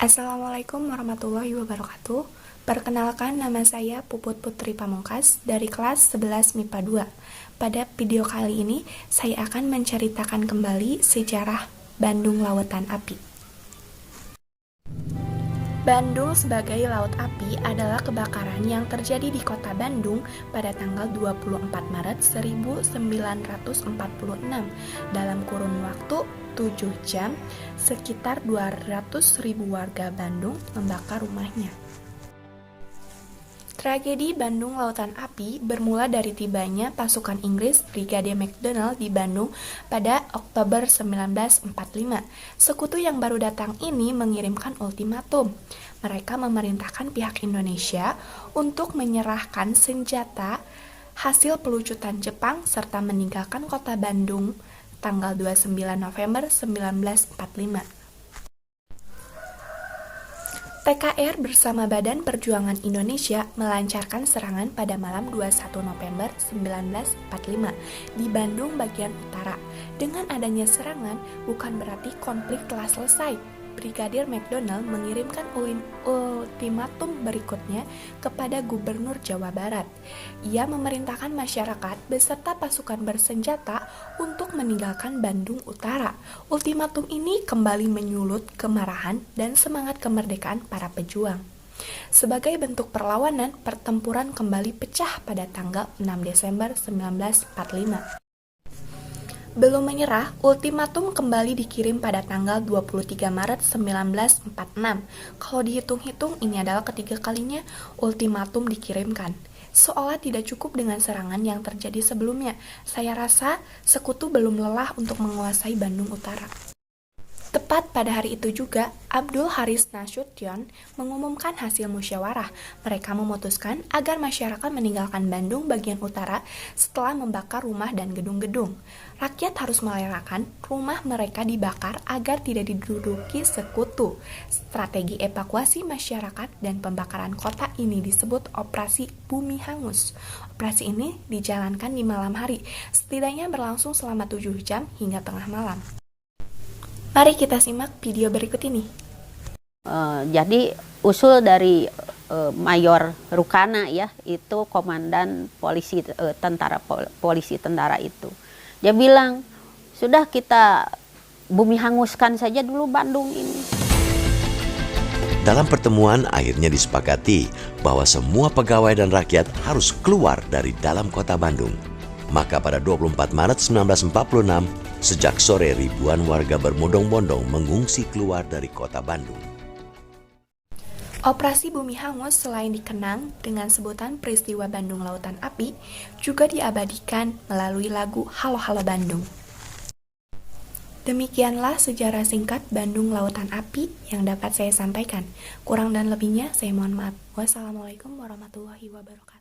Assalamualaikum warahmatullahi wabarakatuh. Perkenalkan, nama saya Puput Putri Pamungkas dari kelas 11 MIPA 2. Pada video kali ini, saya akan menceritakan kembali sejarah Bandung Lautan Api. Bandung sebagai laut api adalah kebakaran yang terjadi di kota Bandung pada tanggal 24 Maret 1946 dalam kurun waktu 7 jam, sekitar 200.000 warga Bandung membakar rumahnya. Tragedi Bandung Lautan Api bermula dari tibanya pasukan Inggris Brigade MacDonald di Bandung pada Oktober 1945. Sekutu yang baru datang ini mengirimkan ultimatum. Mereka memerintahkan pihak Indonesia untuk menyerahkan senjata hasil pelucutan Jepang serta meninggalkan kota Bandung tanggal 29 November 1945. PKR bersama Badan Perjuangan Indonesia melancarkan serangan pada malam 21 November 1945 di Bandung bagian utara. Dengan adanya serangan, bukan berarti konflik telah selesai. Brigadir MacDonald mengirimkan ultimatum berikutnya kepada Gubernur Jawa Barat. Ia memerintahkan masyarakat beserta pasukan bersenjata untuk meninggalkan Bandung Utara. Ultimatum ini kembali menyulut kemarahan dan semangat kemerdekaan para pejuang. Sebagai bentuk perlawanan, pertempuran kembali pecah pada tanggal 6 Desember 1945. Belum menyerah, ultimatum kembali dikirim pada tanggal 23 Maret 1946. Kalau dihitung-hitung, ini adalah ketiga kalinya ultimatum dikirimkan. Seolah tidak cukup dengan serangan yang terjadi sebelumnya. Saya rasa sekutu belum lelah untuk menguasai Bandung Utara. Tepat pada hari itu juga, Abdul Haris Nasution mengumumkan hasil musyawarah. Mereka memutuskan agar masyarakat meninggalkan Bandung bagian utara setelah membakar rumah dan gedung-gedung. Rakyat harus merelakan rumah mereka dibakar agar tidak diduduki sekutu. Strategi evakuasi masyarakat dan pembakaran kota ini disebut Operasi Bumi Hangus. Operasi ini dijalankan di malam hari, setidaknya berlangsung selama 7 jam hingga tengah malam. Mari kita simak video berikut ini. Jadi usul dari Mayor Rukana ya, itu komandan polisi tentara itu. Dia bilang, sudah kita bumi hanguskan saja dulu Bandung ini. Dalam pertemuan akhirnya disepakati bahwa semua pegawai dan rakyat harus keluar dari dalam kota Bandung. Maka pada 24 Maret 1946, sejak sore ribuan warga berbondong-bondong mengungsi keluar dari kota Bandung. Operasi Bumi Hangus selain dikenang dengan sebutan peristiwa Bandung Lautan Api, juga diabadikan melalui lagu Halo Halo Bandung. Demikianlah sejarah singkat Bandung Lautan Api yang dapat saya sampaikan. Kurang dan lebihnya saya mohon maaf. Wassalamualaikum warahmatullahi wabarakatuh.